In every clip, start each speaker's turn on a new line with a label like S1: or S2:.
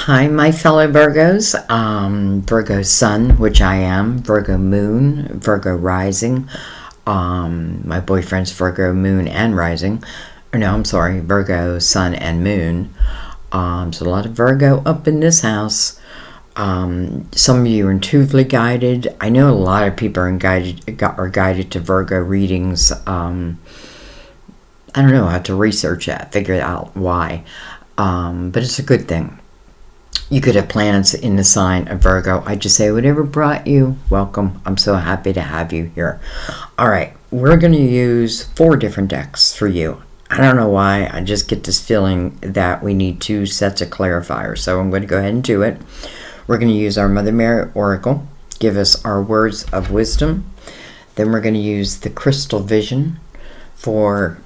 S1: Hi, my fellow Virgos. Virgo Sun, which I am, Virgo Moon, Virgo Rising. My boyfriend's Virgo Moon and Rising. Or no, I'm sorry, Virgo Sun and Moon. So a lot of Virgo up in this house. Some of you are intuitively guided. I know a lot of people are guided to Virgo readings. I don't know. I have to research that, figure out why. But it's a good thing. You could have planets in the sign of Virgo. I just say, whatever brought you, welcome. I'm so happy to have you here. All right, we're going to use 4 different decks for you. I don't know why. I just get this feeling that we need 2 sets of clarifiers. So I'm going to go ahead and do it. We're going to use our Mother Mary Oracle, give us our words of wisdom. Then we're going to use the Crystal Vision for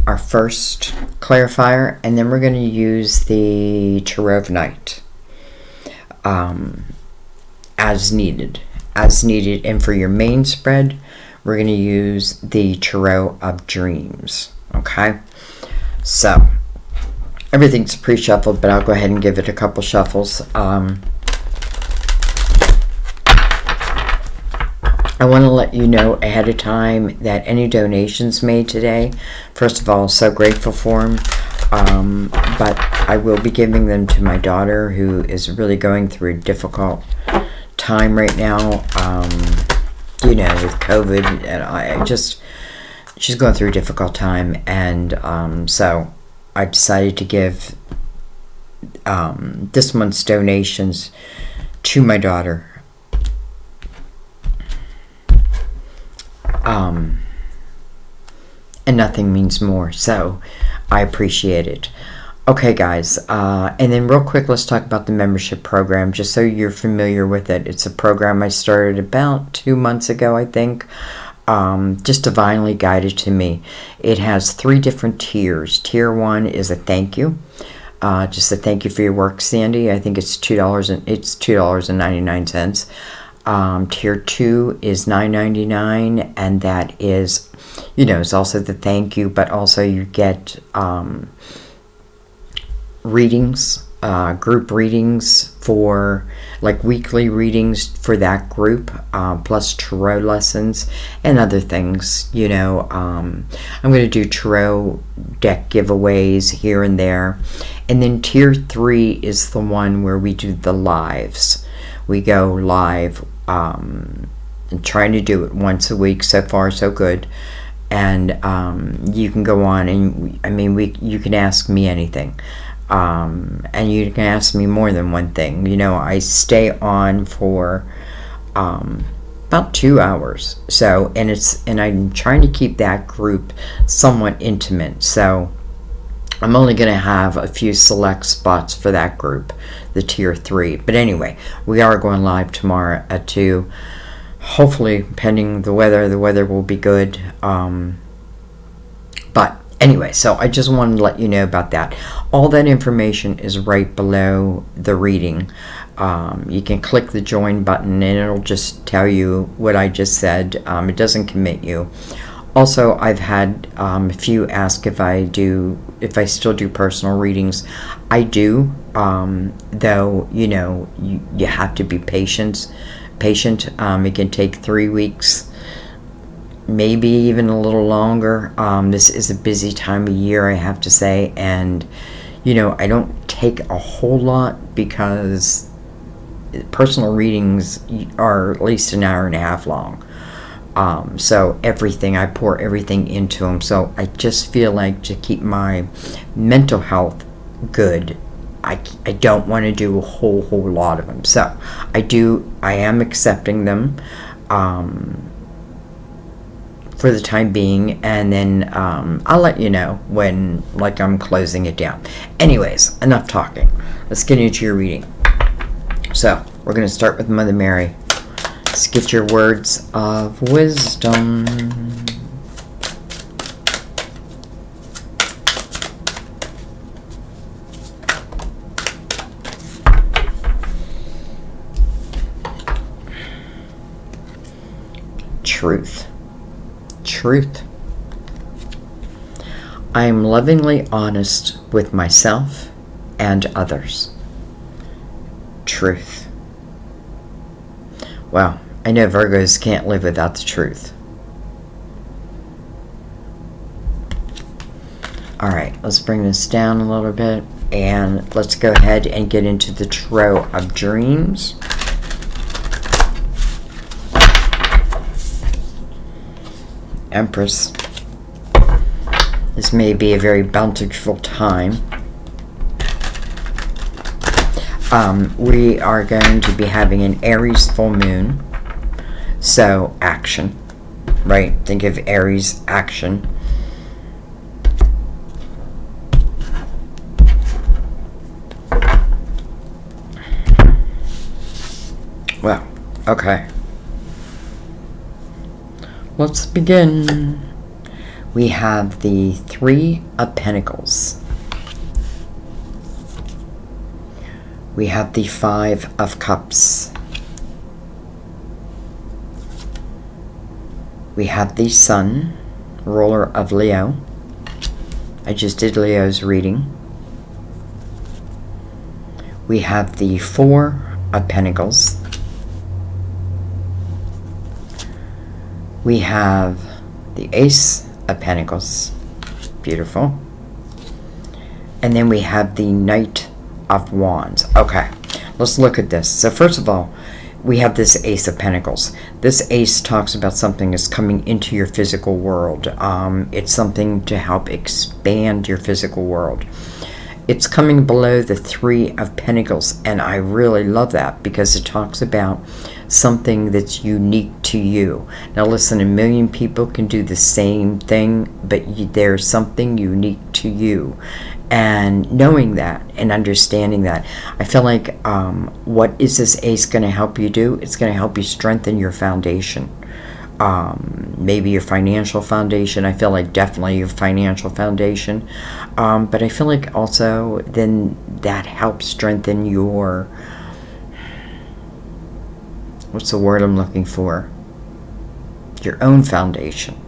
S1: our first clarifier, and then we're going to use the Tarot of Night as needed. And for your main spread, we're going to use the Tarot of Dreams. Okay, so everything's pre-shuffled, but I'll go ahead and give it a couple shuffles. I want to let you know ahead of time that any donations made today, first of all, so grateful for them, but I will be giving them to my daughter, who is really going through a difficult time right now, with COVID, and she's going through a difficult time, and so I decided to give this month's donations to my daughter. And nothing means more, so I appreciate it. Okay, guys, and then real quick, let's talk about the membership program, just so you're familiar with it. It's a program I started about 2 months ago, I think, just divinely guided to me. It has 3 different tiers. Tier 1 is a thank you. Just a thank you for your work, Sandy. I think it's $2.99. Tier 2 is $9.99, and that is, it's also the thank you, but also you get readings, group readings for, like, weekly readings for that group, plus tarot lessons and other things. I'm going to do tarot deck giveaways here and there. And then Tier 3 is the one where we do the lives. We go live, and trying to do it once a week. So far, so good. And you can go on, and you can ask me anything, and you can ask me more than one thing. I stay on for about 2 hours. So, and I'm trying to keep that group somewhat intimate. So I'm only going to have a few select spots for that group, the Tier 3. But anyway, we are going live tomorrow at 2. Hopefully, pending the weather will be good. But anyway, so I just wanted to let you know about that. All that information is right below the reading. You can click the join button, and it'll just tell you what I just said. It doesn't commit you. Also, I've had a few ask if I still do personal readings. I do, though, you have to be patient. It can take 3 weeks, maybe even a little longer. This is a busy time of year, I have to say, and, I don't take a whole lot because personal readings are at least an hour and a half long. So I pour everything into them. So I just feel like, to keep my mental health good, I don't want to do a whole lot of them. So I am accepting them for the time being, and then I'll let you know when, like, I'm closing it down. Anyways, enough talking. Let's get into your reading. So we're going to start with Mother Mary. Let's get your words of wisdom. Truth. I am lovingly honest with myself and others. truth. Well, I know Virgos can't live without the truth. Alright, let's bring this down a little bit, and let's go ahead and get into the Tarot of Dreams. Empress. This may be a very bountiful time. We are going to be having an Aries full moon. So, action. Right? Think of Aries, action. Well, okay. Let's begin. We have the Three of Pentacles. We have the Five of Cups. We have the Sun, ruler of Leo. I just did Leo's reading. We have the Four of Pentacles. We have the Ace of Pentacles. Beautiful. And then we have the Knight of Wands. Okay, let's look at this. So first of all, we have this Ace of Pentacles. This Ace talks about something that's coming into your physical world. It's something to help expand your physical world. It's coming below the Three of Pentacles, and I really love that because it talks about something that's unique to you. Now listen, a million people can do the same thing, but there's something unique to you. And knowing that and understanding that, I feel like what is this Ace going to help you do? It's going to help you strengthen your foundation. Maybe your financial foundation. I feel like definitely your financial foundation. But I feel like also then that helps strengthen your, what's the word I'm looking for? Your own foundation.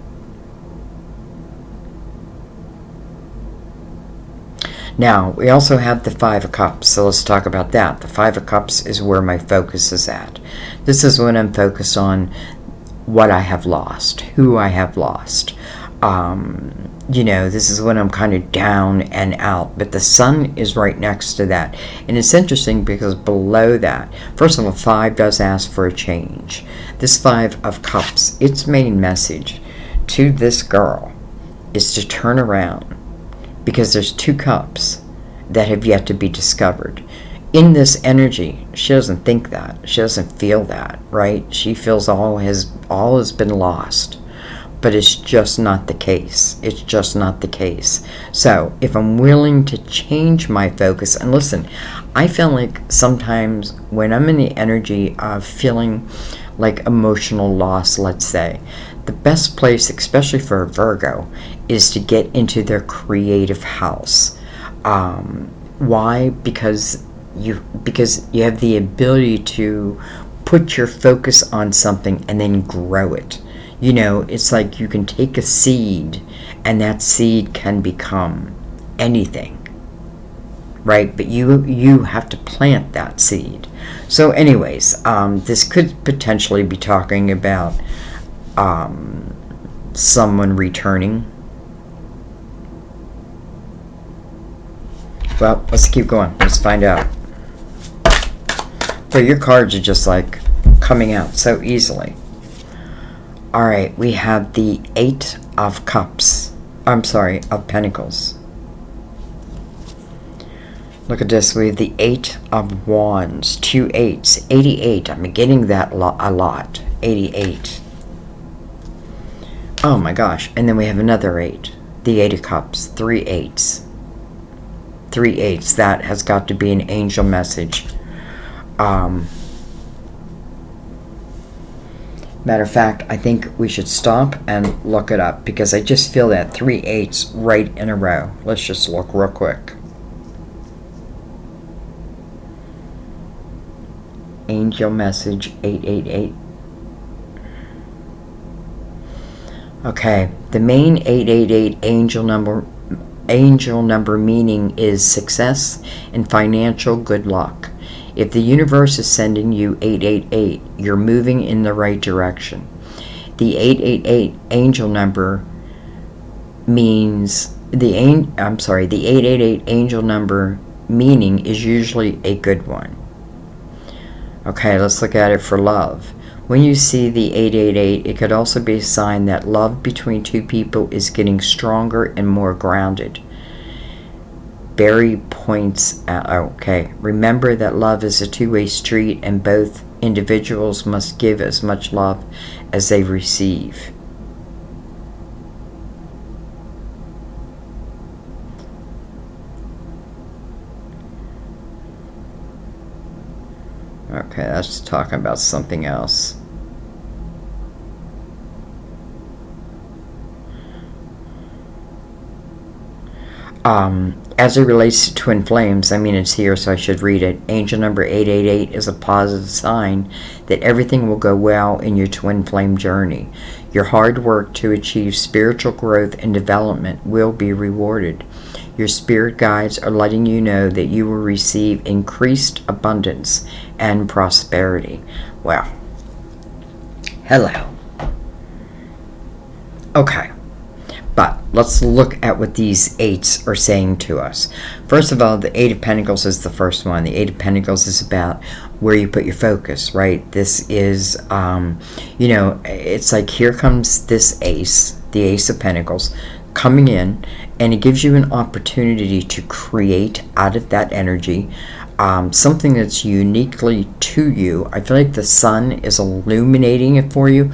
S1: Now, we also have the Five of Cups, so let's talk about that. The Five of Cups is where my focus is at. This is when I'm focused on what I have lost, who I have lost. You know, this is when I'm kind of down and out, but the Sun is right next to that. And it's interesting because below that, first of all, 5 does ask for a change. This Five of Cups, its main message to this girl is to turn around, because there's 2 cups that have yet to be discovered. In this energy, she doesn't think that. She doesn't feel that, right? She feels all has been lost. But it's just not the case. It's just not the case. So, if I'm willing to change my focus, and listen, I feel like sometimes when I'm in the energy of feeling like emotional loss, let's say, the best place, especially for a Virgo, is to get into their creative house. Why? Because you have the ability to put your focus on something and then grow it. You know, it's like you can take a seed and that seed can become anything, right? But you have to plant that seed. So anyways, this could potentially be talking about someone returning. Well, let's keep going. Let's find out. So your cards are just like coming out so easily. Alright, we have the 8 of Cups. I'm sorry, of Pentacles. Look at this. We have the 8 of Wands. 2 8s. 88. I'm getting that a lot. 88. Oh my gosh. And then we have another 8. The 8 of Cups. 3 8s. 3 8s. That has got to be an angel message. Matter of fact, I think we should stop and look it up because I just feel that 3 8s right in a row. Let's just look real quick. Angel message 888. Okay, the main 888 angel number meaning is success and financial good luck. If the universe is sending you 888, you're moving in the right direction. The 888 angel number means the 888 angel number meaning is usually a good one. Okay, let's look at it for love. When you see the 888, it could also be a sign that love between two people is getting stronger and more grounded. Barry points out, okay, remember that love is a two-way street and both individuals must give as much love as they receive. Okay, that's talking about something else. As it relates to twin flames, I mean, it's here, so I should read it. Angel number 888 is a positive sign that everything will go well in your twin flame journey. Your hard work to achieve spiritual growth and development will be rewarded. Your spirit guides are letting you know that you will receive increased abundance and prosperity. Well, hello. Okay. But let's look at what these eights are saying to us. First of all, the Eight of Pentacles is the first one. The Eight of Pentacles is about where you put your focus, right? This is, it's like here comes this ace, the Ace of Pentacles, coming in, and it gives you an opportunity to create out of that energy something that's uniquely to you. I feel like the sun is illuminating it for you.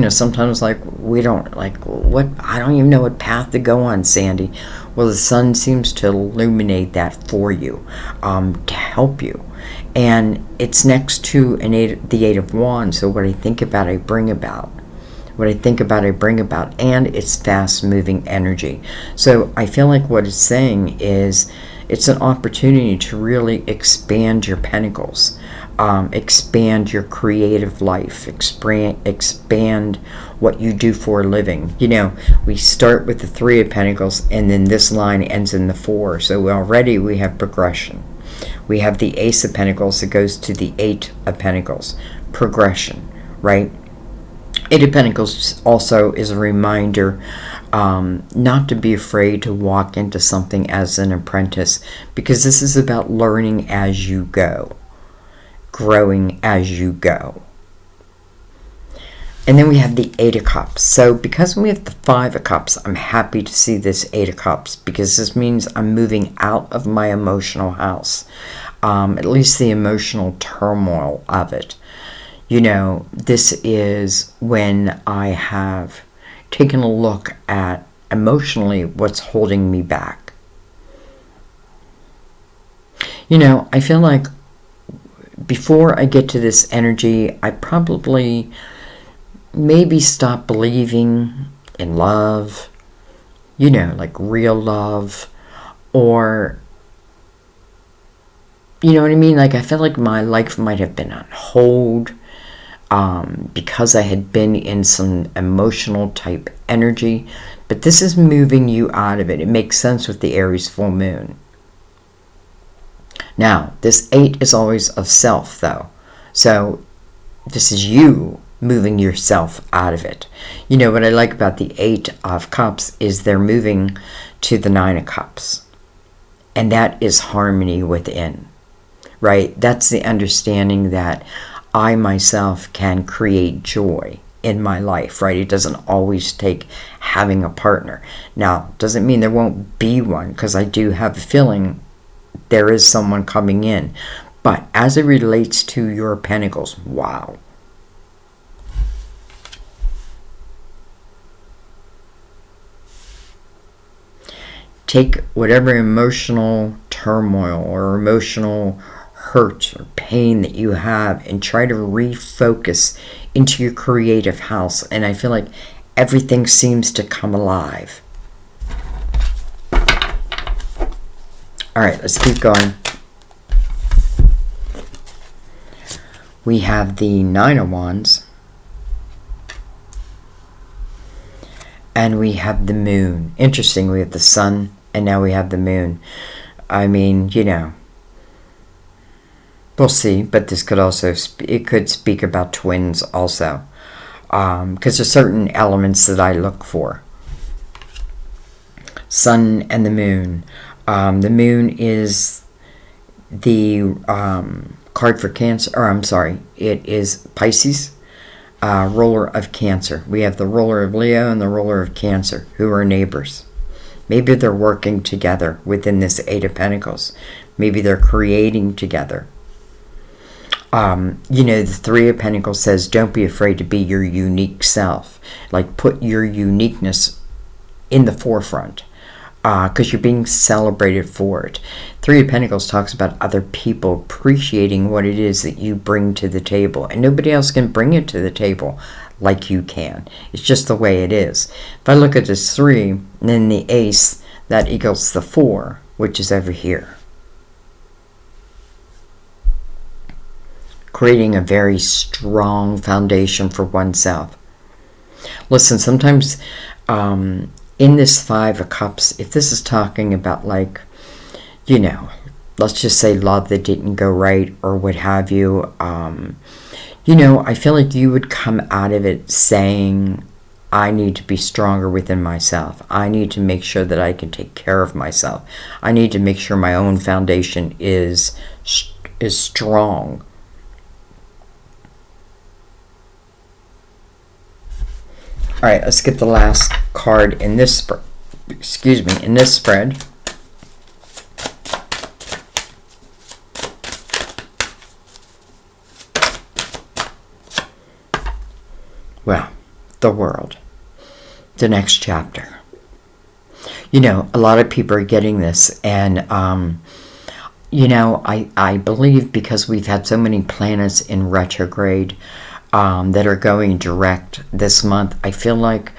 S1: Sometimes we don't I don't even know what path to go on, Sandy. Well, the sun seems to illuminate that for you, to help you. And it's next to the Eight of Wands. So what I think about, I bring about. What I think about, I bring about. And it's fast-moving energy. So I feel like what it's saying is it's an opportunity to really expand your pentacles, expand your creative life, expand what you do for a living. We start with the Three of Pentacles, and then this line ends in the Four. So already we have progression. We have the Ace of Pentacles that goes to the Eight of Pentacles. Progression, right? Eight of Pentacles also is a reminder not to be afraid to walk into something as an apprentice, because this is about learning as you go, growing as you go. And then we have the Eight of Cups. So because we have the Five of Cups, I'm happy to see this Eight of Cups, because this means I'm moving out of my emotional house, at least the emotional turmoil of it. This is when I have taken a look at emotionally what's holding me back. I feel like before I get to this energy, I probably maybe stop believing in love, like real love, or, you know what I mean? Like, I feel like my life might have been on hold, because I had been in some emotional type energy. But this is moving you out of it. It makes sense with the Aries full moon. Now, this Eight is always of self, though. So this is you moving yourself out of it. What I like about the Eight of Cups is they're moving to the Nine of Cups. And that is harmony within, right? That's the understanding that I myself can create joy in my life, right? It doesn't always take having a partner. Now, doesn't mean there won't be one, because I do have a feeling there is someone coming in. But as it relates to your pentacles, wow. Take whatever emotional turmoil or emotional hurt or pain that you have and try to refocus into your creative house, and I feel like everything seems to come alive. All right, let's keep going. We have the Nine of Wands, and we have the Moon. Interesting, we have the Sun, and now we have the Moon. I mean, We'll see, but this could also, it could speak about twins also. Because there's certain elements that I look for. Sun and the moon. The moon is the card for Cancer, or I'm sorry, it is Pisces, ruler of Cancer. We have the ruler of Leo and the ruler of Cancer, who are neighbors. Maybe they're working together within this Eight of Pentacles. Maybe they're creating together. The Three of Pentacles says, don't be afraid to be your unique self. Like, put your uniqueness in the forefront, because you're being celebrated for it. Three of Pentacles talks about other people appreciating what it is that you bring to the table, and nobody else can bring it to the table like you can. It's just the way it is. If I look at this 3, and then the ace, that equals the 4, which is over here. Creating a very strong foundation for oneself. Listen, sometimes in this 5 of Cups, if this is talking about, like, let's just say love that didn't go right or what have you, I feel like you would come out of it saying, I need to be stronger within myself. I need to make sure that I can take care of myself. I need to make sure my own foundation is strong. All right, let's get the last card in this spread. In this spread. Well, the World. The next chapter. A lot of people are getting this, and I believe because we've had so many planets in retrograde that are going direct this month, I feel like,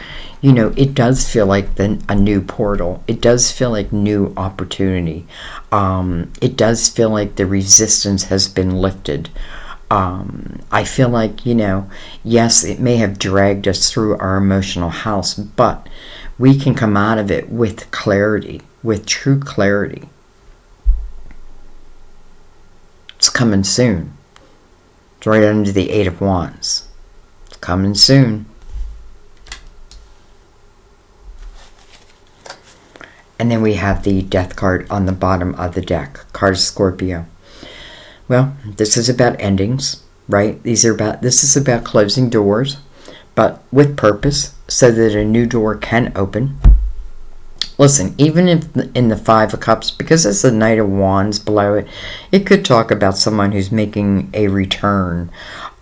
S1: it does feel like a new portal. It does feel like new opportunity. It does feel like the resistance has been lifted. I feel like, yes, it may have dragged us through our emotional house, but we can come out of it with clarity, with true clarity. It's coming soon. It's right under the 8 of Wands. It's coming soon. And then we have the Death card on the bottom of the deck. Card of Scorpio. Well, this is about endings, right? This is about closing doors, but with purpose, so that a new door can open. Listen, even if in the 5 of Cups, because it's the Knight of Wands below it, it could talk about someone who's making a return.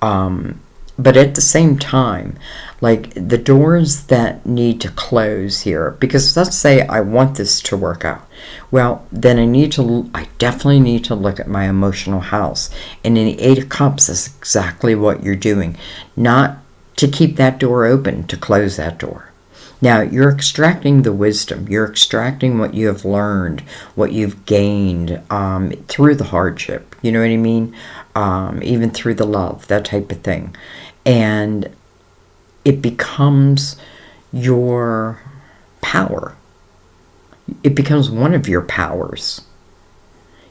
S1: But at the same time, like, the doors that need to close here, because let's say I want this to work out. Well, then I definitely need to look at my emotional house. And in the 8 of Cups, that's exactly what you're doing. Not to keep that door open, to close that door. Now, you're extracting the wisdom. You're extracting what you have learned, what you've gained through the hardship. You know what I mean? Even through the love, that type of thing. And it becomes your power. It becomes one of your powers.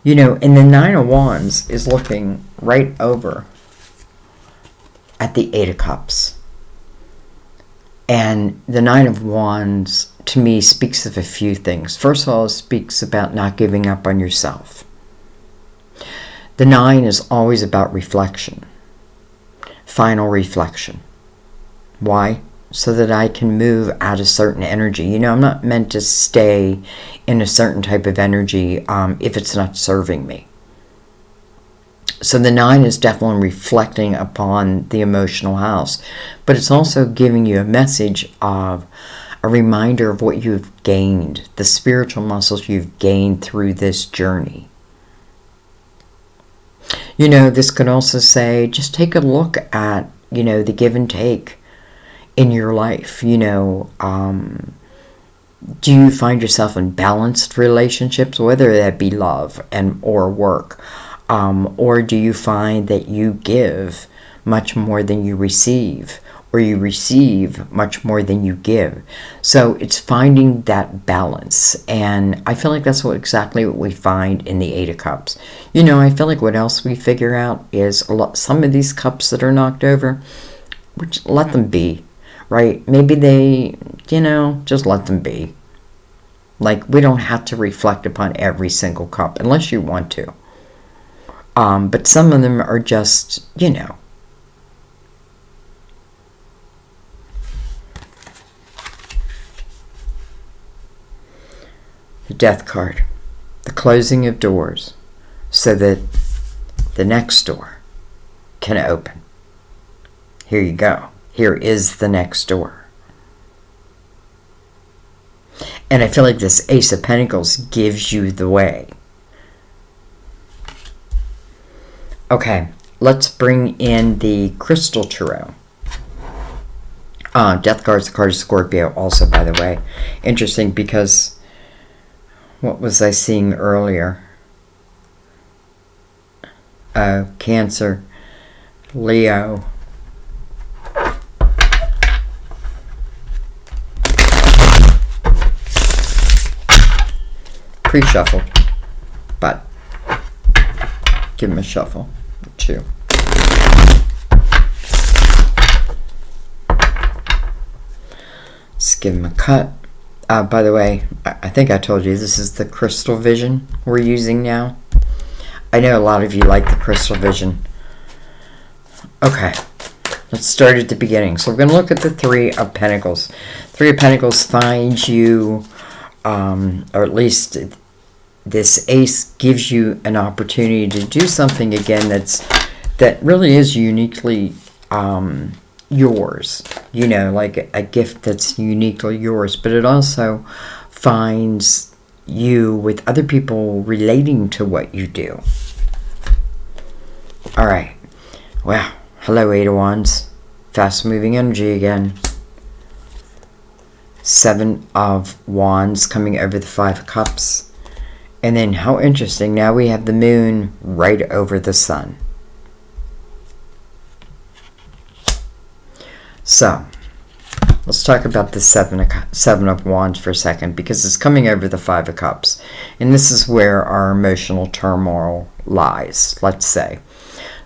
S1: And the 9 of Wands is looking right over at the 8 of Cups. And the 9 of Wands, to me, speaks of a few things. First of all, it speaks about not giving up on yourself. The 9 is always about reflection. Final reflection. Why? So that I can move out of certain energy. I'm not meant to stay in a certain type of energy if it's not serving me. So the 9 is definitely reflecting upon the emotional house, but it's also giving you a message of a reminder of what you've gained, the spiritual muscles you've gained through this journey. This could also say, just take a look at, the give and take in your life. Do you find yourself in balanced relationships, whether that be love or work? Or do you find that you give much more than you receive? or you receive much more than you give. So it's finding that balance. And I feel like that's exactly what we find in the Eight of Cups. You know, I feel like what else we figure out is some of these cups that are knocked over, which let them be, right? Maybe they, you know, just let them be. Like, we don't have to reflect upon every single cup unless you want to. But some of them are just, you know. The Death card. The closing of doors so that the next door can open. Here you go. Here is the next door. And I feel like this Ace of Pentacles gives you the way. Okay, let's bring in the Crystal Tarot. Death card is the card of Scorpio also, by the way. Interesting because what was I seeing earlier? Cancer, Leo. Pre-shuffled, but give him a shuffle or two. Let's give him a cut. By the way, I think I told you this is the crystal vision we're using now. I know a lot of you like the crystal vision. Okay, let's start at the beginning. So we're going to look at the Three of Pentacles. Three of Pentacles finds you, or at least this ace gives you an opportunity to do something again that really is uniquely yours, you know, like a gift that's uniquely yours, but it also finds you with other people relating to what you do. All right, wow, hello Eight of Wands, fast moving energy again. Seven of Wands coming over the Five of Cups. And then how interesting, now we have the moon right over the sun. So, let's talk about the Seven of Wands for a second, because it's coming over the Five of Cups. And this is where our emotional turmoil lies, let's say.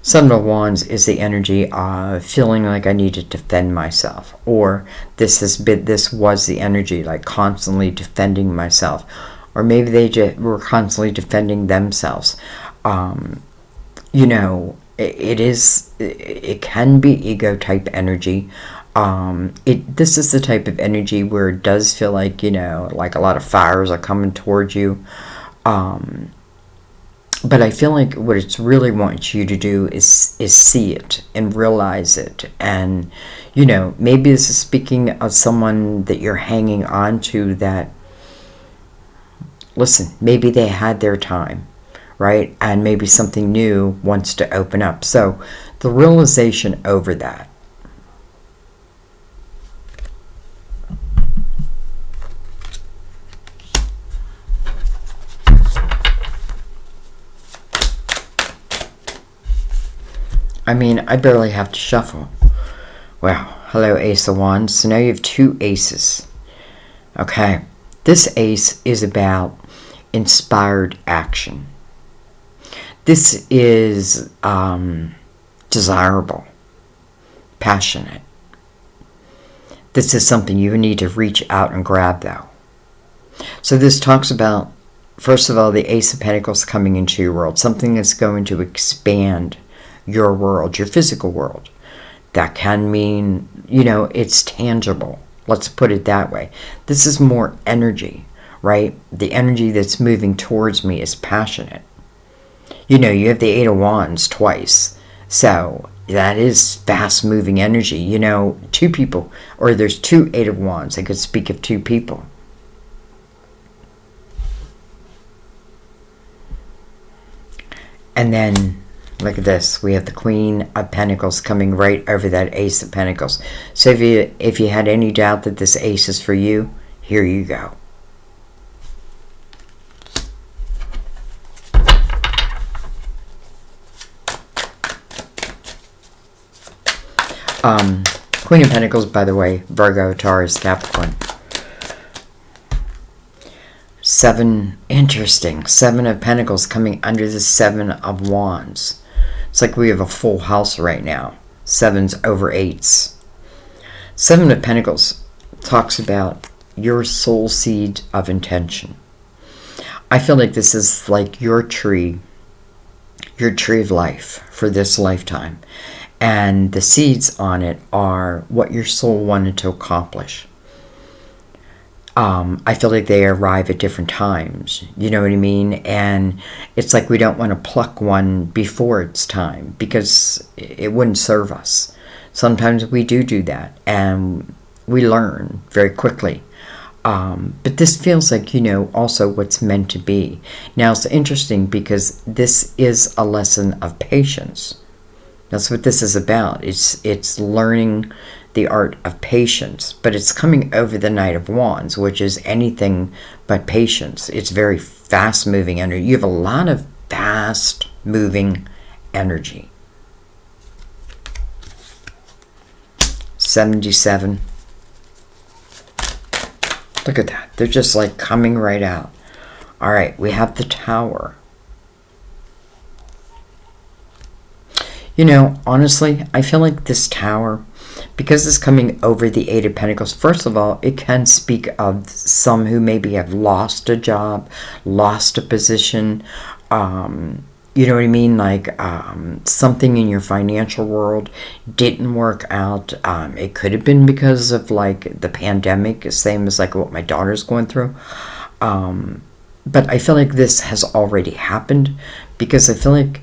S1: Seven of Wands is the energy of feeling like I need to defend myself. Or this was the energy like constantly defending myself. Or maybe they were constantly defending themselves. You know, it can be ego type energy. This is the type of energy where it does feel like, you know, like a lot of fires are coming towards you. But I feel like what it really wants you to do is see it and realize it. And, you know, maybe this is speaking of someone that you're hanging on to that, listen, maybe they had their time, right? And maybe something new wants to open up. So the realization over that. I mean, I barely have to shuffle. Wow. Hello, Ace of Wands. So now you have two aces. Okay. This ace is about inspired action. This is desirable, passionate. This is something you need to reach out and grab, though. So this talks about, first of all, the Ace of Pentacles coming into your world, something that's going to expand your world, your physical world. That can mean, you know, it's tangible. Let's put it that way. This is more energy, right? The energy that's moving towards me is passionate. You know, you have the Eight of Wands twice. So that is fast moving energy. You know, two people, or there's two Eight of Wands. I could speak of two people. And then look at this. We have the Queen of Pentacles coming right over that Ace of Pentacles. So if you had any doubt that this ace is for you, here you go. Queen of Pentacles, by the way, Virgo, Taurus, Capricorn. 7, interesting. 7 of Pentacles coming under the 7 of Wands. It's like we have a full house right now. 7s over 8s. 7 of Pentacles talks about your soul seed of intention. I feel like this is like your tree of life for this lifetime. And the seeds on it are what your soul wanted to accomplish. I feel like they arrive at different times. You know what I mean? And it's like we don't want to pluck one before it's time because it wouldn't serve us. Sometimes we do that. And we learn very quickly. But this feels like, also what's meant to be. Now, it's interesting because this is a lesson of patience. That's what this is about. It's learning the art of patience, but it's coming over the Knight of Wands, which is anything but patience. It's very fast-moving energy. You have a lot of fast-moving energy. 77. Look at that. They're just like coming right out. All right, we have the Tower. Honestly, I feel like this Tower, because it's coming over the 8 of Pentacles, first of all, it can speak of some who maybe have lost a job, lost a position, you know what I mean? Like something in your financial world didn't work out. It could have been because of like the pandemic, same as like what my daughter's going through. But I feel like this has already happened because I feel like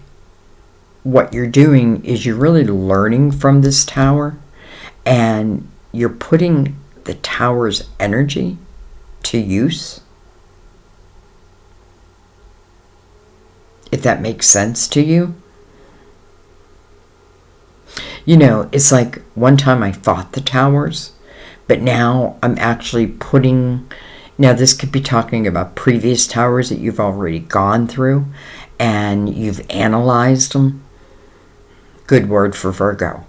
S1: what you're doing is you're really learning from this Tower and you're putting the Tower's energy to use. If that makes sense to you. It's like one time I fought the Towers, but now I'm actually putting... Now this could be talking about previous Towers that you've already gone through and you've analyzed them. Good word for Virgo.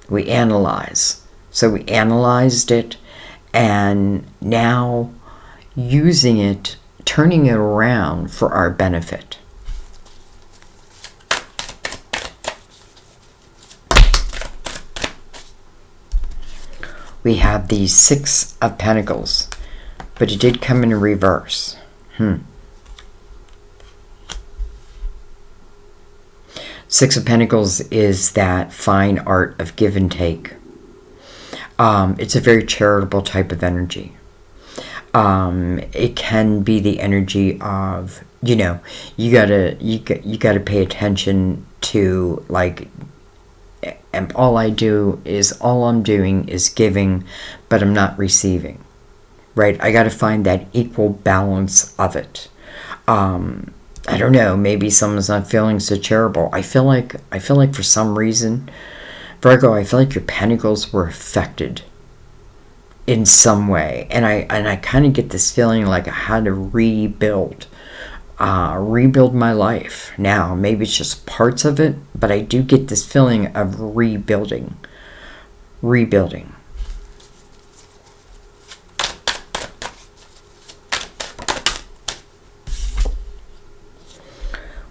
S1: We analyze. So we analyzed it and now using it, turning it around for our benefit. We have the 6 of Pentacles, but it did come in reverse. 6 of Pentacles is that fine art of give and take. It's a very charitable type of energy. It can be the energy of, you gotta pay attention to, like, and all I'm doing is giving, but I'm not receiving, right? I got to find that equal balance of it. I don't know, maybe someone's not feeling so charitable. I feel like for some reason, Virgo, I feel like your pentacles were affected in some way, and I kind of get this feeling like I had to rebuild my life. Now maybe it's just parts of it, but I do get this feeling of rebuilding.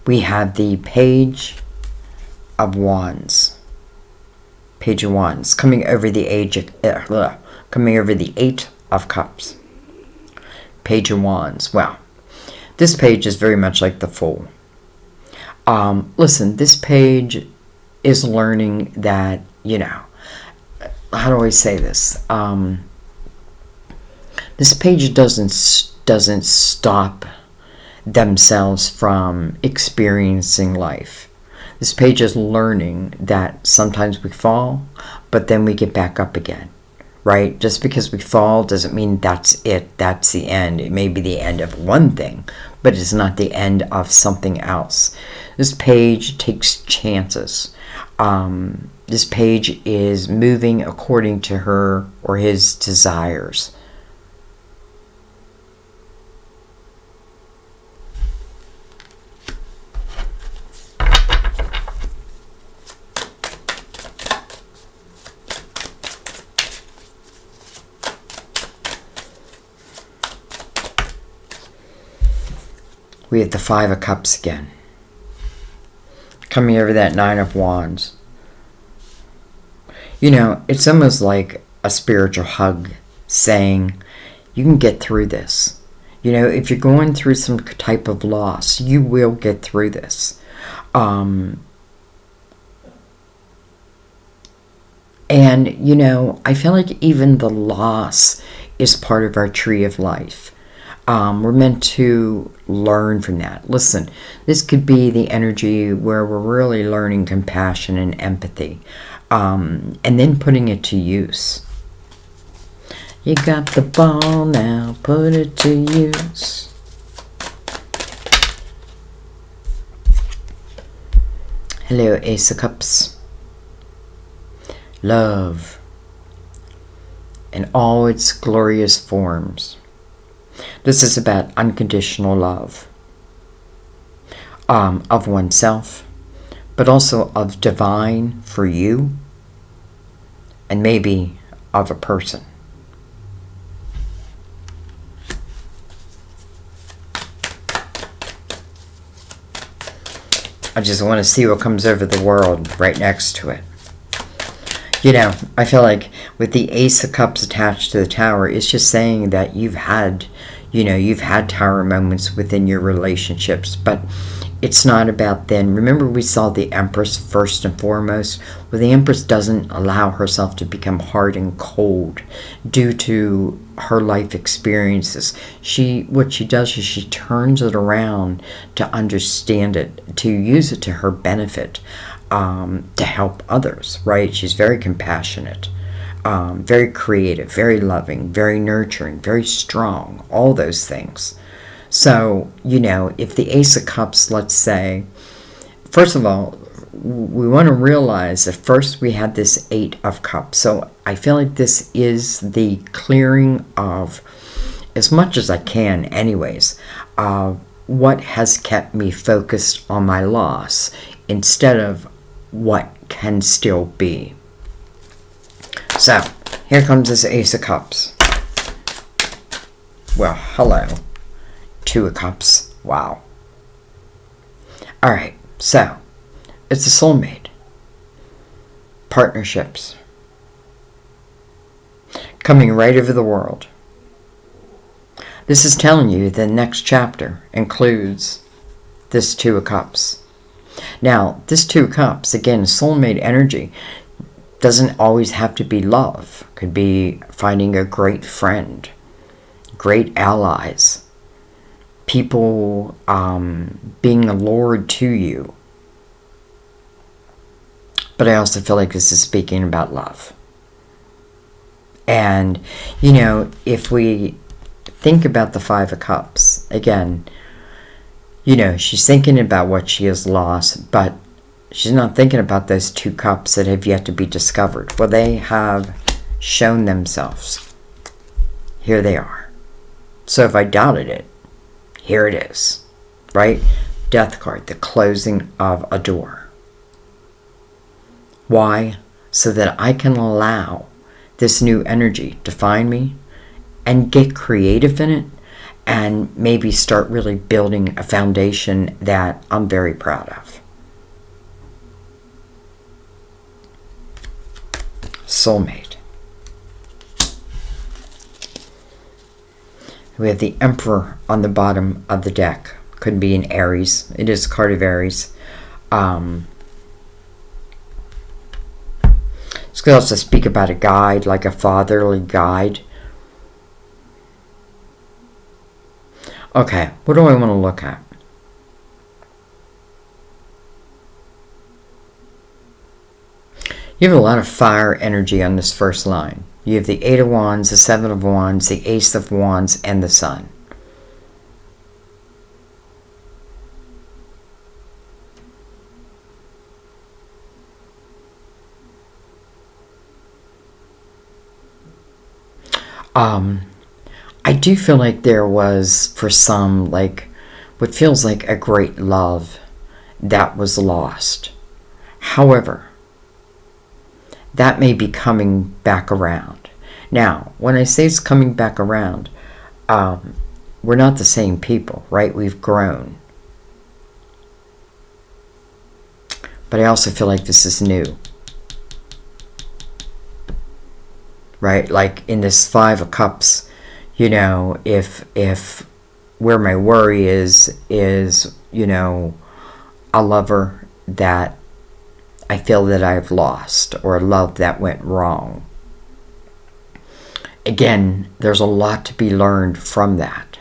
S1: We have the Page of Wands. Page of Wands coming over the coming over the 8 of Cups. Page of Wands. Well, this page is very much like the Fool. Listen, this page is learning that, how do I say this? This page doesn't stop themselves from experiencing life. This page is learning that sometimes we fall, but then we get back up again, right? Just because we fall doesn't mean that's it, that's the end. It may be the end of one thing, but it's not the end of something else. This page takes chances. This page is moving according to her or his desires. We have the Five of Cups again. Coming over that Nine of Wands. You know, it's almost like a spiritual hug saying, you can get through this. You know, if you're going through some type of loss, you will get through this. And, you know, I feel like even the loss is part of our tree of life. We're meant to learn from that. Listen, this could be the energy where we're really learning compassion and empathy, and then putting it to use. You got the ball now, put it to use. Hello, Ace of Cups. Love in all its glorious forms. This is about unconditional love of oneself, but also of divine for you, and maybe of a person. I just want to see what comes over the world right next to it. You know, I feel like with the Ace of Cups attached to the Tower, it's just saying that you've had Tower moments within your relationships, but it's not about then. Remember, we saw the Empress first and foremost. Well, the Empress doesn't allow herself to become hard and cold due to her life experiences. What she does is she turns it around to understand it, to use it to her benefit, to help others, right? She's very compassionate, very creative, very loving, very nurturing, very strong, all those things. So, you know, if the Ace of Cups, let's say, first of all, we want to realize that first we had this Eight of Cups. So I feel like this is the clearing of, as much as I can anyways, what has kept me focused on my loss instead of what can still be. So, here comes this Ace of Cups. Well, hello. Two of Cups. Wow. Alright, so, it's a soulmate. Partnerships. Coming right over the world. This is telling you the next chapter includes this Two of Cups. Now, this Two of Cups, again, soulmate energy, doesn't always have to be love. Could be finding a great friend, great allies, people being allured to you. But I also feel like this is speaking about love. And, you know, if we think about the Five of Cups, again, you know, she's thinking about what she has lost, but she's not thinking about those two cups that have yet to be discovered. Well, they have shown themselves. Here they are. So if I doubted it, here it is, right? Death card, the closing of a door. Why? So that I can allow this new energy to find me and get creative in it, and maybe start really building a foundation that I'm very proud of. Soulmate. We have the Emperor on the bottom of the deck. Could be an Aries. It is a card of Aries. This could also speak about a guide, like a fatherly guide. Okay, what do I want to look at? You have a lot of fire energy on this first line. You have the Eight of Wands, the Seven of Wands, the Ace of Wands, and the Sun. I do feel like there was, for some, like, what feels like a great love that was lost. However, that may be coming back around. Now, when I say it's coming back around, we're not the same people, right? We've grown. but I also feel like this is new. Right? Like in this Five of Cups, you know, if where my worry is, you know, a lover that I feel that I've lost, or a love that went wrong. Again, there's a lot to be learned from that.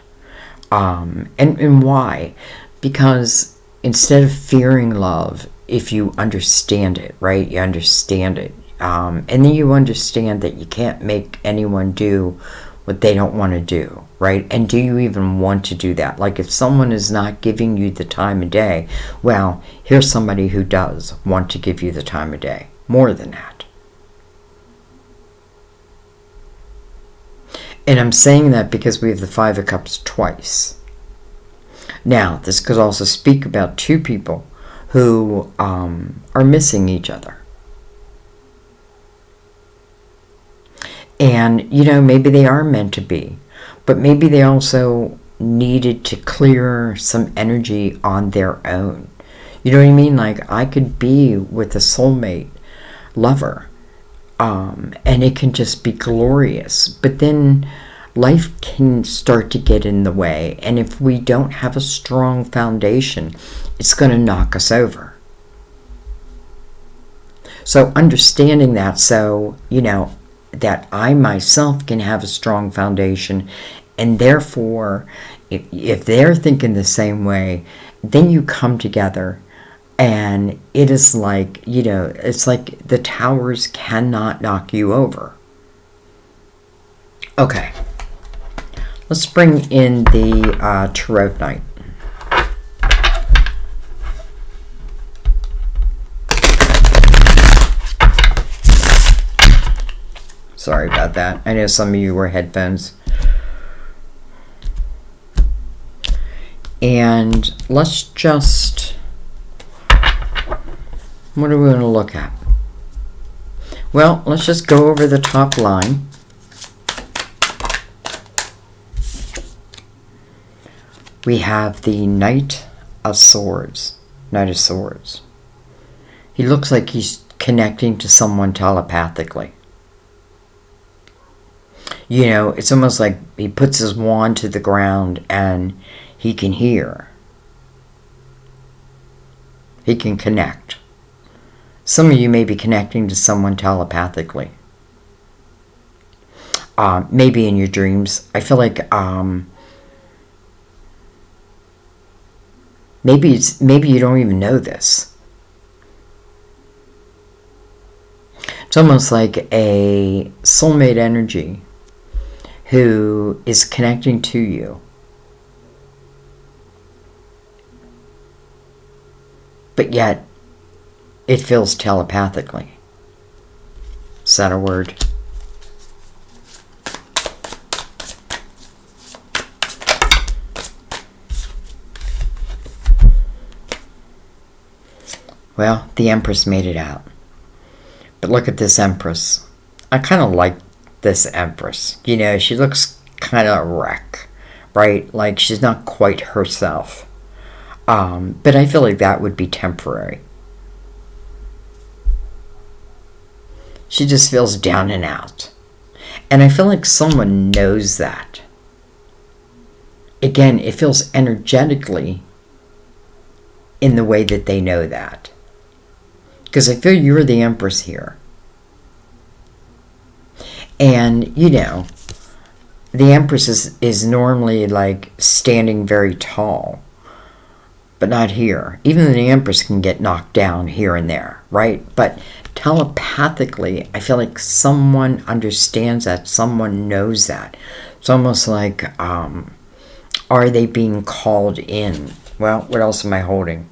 S1: And why? Because instead of fearing love, if you understand it, right? You understand it. And then you understand that you can't make anyone do what they don't want to do, right? And do you even want to do that? Like if someone is not giving you the time of day, well, here's somebody who does want to give you the time of day. More than that. And I'm saying that because we have the Five of Cups twice. Now, this could also speak about two people who are missing each other. And, you know, maybe they are meant to be, but maybe they also needed to clear some energy on their own. You know what I mean? Like, I could be with a soulmate lover, and it can just be glorious. But then life can start to get in the way. And if we don't have a strong foundation, it's going to knock us over. So understanding that, so, you know, that I myself can have a strong foundation, and therefore if they're thinking the same way, then you come together, and it is like, you know, it's like the towers cannot knock you over. Okay, let's bring in the Tarot Knight. Sorry about that. I know some of you wear headphones. And let's just... what are we going to look at? Well, let's just go over the top line. We have the Knight of Swords. Knight of Swords. He looks like he's connecting to someone telepathically. You know, it's almost like he puts his wand to the ground and he can hear. He can connect. Some of you may be connecting to someone telepathically. Maybe in your dreams. I feel like maybe you don't even know this. It's almost like a soulmate energy who is connecting to you. But yet, it feels telepathically. Is that a word? Well, the Empress made it out. But look at this Empress. I kind of like this Empress. You know, she looks kind of a wreck, right? Like she's not quite herself. But I feel like that would be temporary. She just feels down and out. And I feel like someone knows that. Again, it feels energetically in the way that they know that. Because I feel you're the Empress here. And, you know, the Empress is normally like standing very tall. But not here. Even the Empress can get knocked down here and there, right? But telepathically, I feel like someone understands that. Someone knows that. It's almost like, are they being called in? Well, what else am I holding?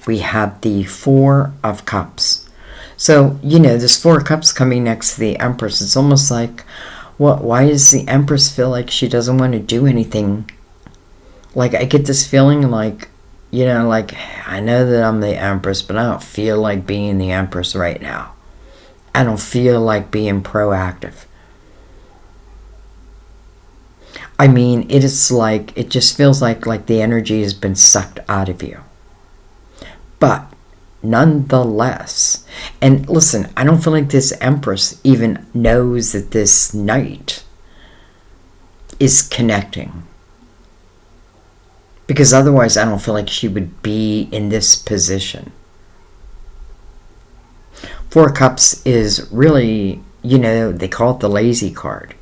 S1: We have the Four of Cups. So, you know, this Four of Cups coming next to the Empress, it's almost like, why does the Empress feel like she doesn't want to do anything? Like, I get this feeling like, you know, like, I know that I'm the Empress, but I don't feel like being the Empress right now. I don't feel like being proactive. I mean, it is like, it just feels like the energy has been sucked out of you. But nonetheless. And listen, I don't feel like this Empress even knows that this Knight is connecting. Because otherwise I don't feel like she would be in this position. Four of Cups is really, they call it the lazy card.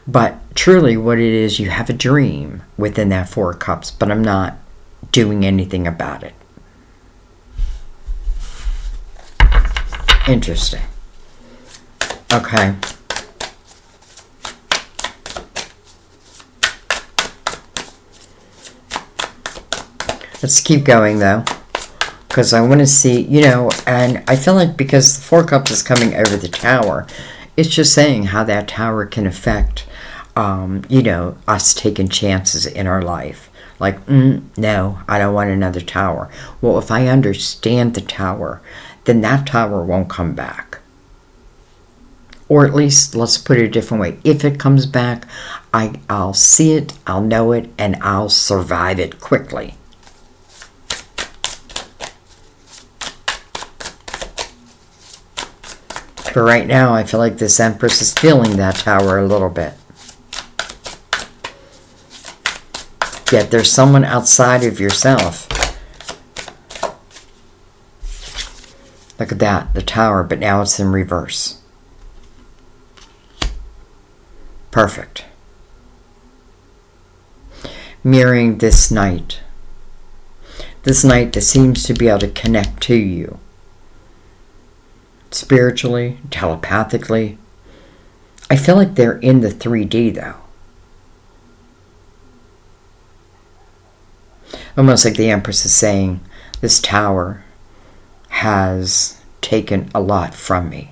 S1: But truly what it is, you have a dream within that Four of Cups, but I'm not doing anything about it. Interesting. Okay. Let's keep going though, because I want to see, and I feel like because the Four Cups is coming over the Tower, it's just saying how that Tower can affect, us taking chances in our life. Like, no, I don't want another Tower. Well, if I understand the Tower, then that Tower won't come back. Or at least, let's put it a different way. If it comes back, I'll see it, I'll know it, and I'll survive it quickly. But right now, I feel like this Empress is feeling that Tower a little bit. Yet there's someone outside of yourself. Look at that, the Tower, but now it's in reverse. Perfect. Mirroring this Knight. This Knight that seems to be able to connect to you. Spiritually, telepathically. I feel like they're in the 3D though. Almost like the Empress is saying, this Tower has taken a lot from me.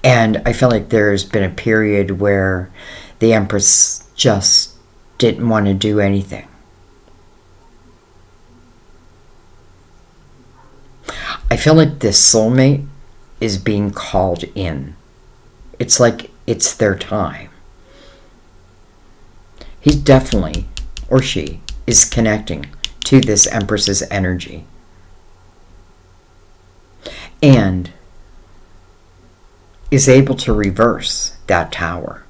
S1: And I feel like there's been a period where the Empress just didn't want to do anything. I feel like this soulmate is being called in. It's like it's their time. He definitely, or she, is connecting to this Empress's energy. And is able to reverse that Tower.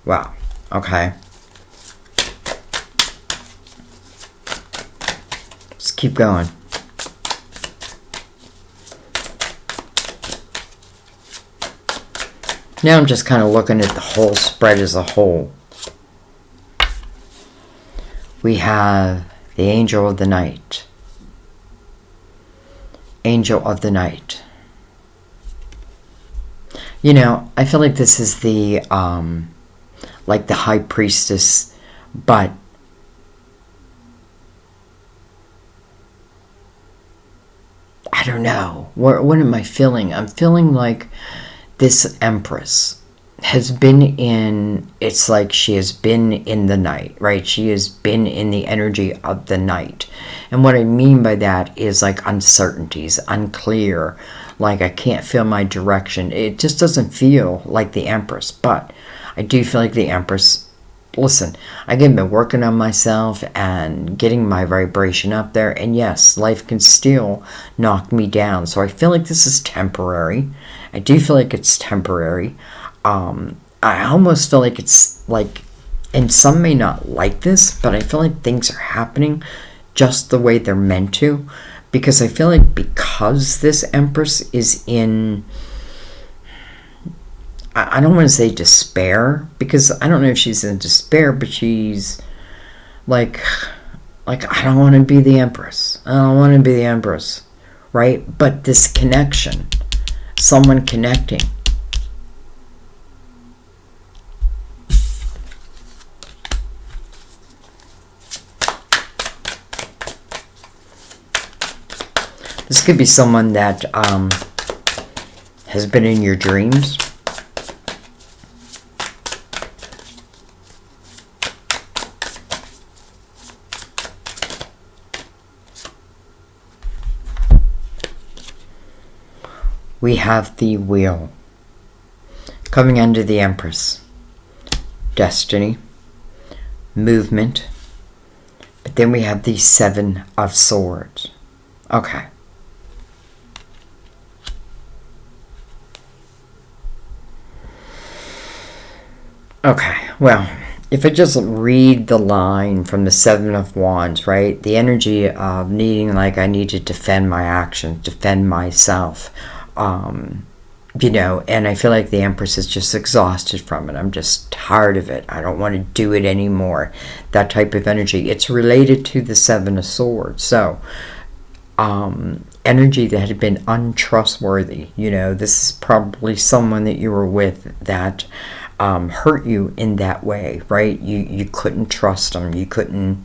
S1: Wow. Okay. Let's keep going. Now I'm just kind of looking at the whole spread as a whole. We have the Angel of the Night. Angel of the Night. I feel like this is the, like the High Priestess, but I don't know. What am I feeling? I'm feeling like this Empress has been in, it's like she has been in the night, right? She has been in the energy of the night. And what I mean by that is like uncertainties, unclear, like I can't feel my direction. It just doesn't feel like the Empress, but I do feel like the Empress. Listen, I've been working on myself and getting my vibration up there, and yes, life can still knock me down. So I feel like this is temporary. I do feel like it's temporary. I almost feel like it's like, and some may not like this, but I feel like things are happening just the way they're meant to, because I feel like because this Empress is in, I don't want to say despair, because I don't know if she's in despair, but she's like I don't want to be the Empress. I don't want to be the Empress, right? But this connection, someone connecting. This could be someone that has been in your dreams. We have the Wheel coming under the Empress. Destiny, movement, but Then we have the Seven of Swords. Okay. Okay, well, if I just read the line from the Seven of Wands, right? The energy of needing, like, I need to defend my actions, defend myself. You know, and I feel like the Empress is just exhausted from it. I'm just tired of it. I don't want to do it anymore. That type of energy. It's related to the Seven of Swords. So, energy that had been untrustworthy. You know, this is probably someone that you were with that hurt you in that way, right? You couldn't trust them. You couldn't,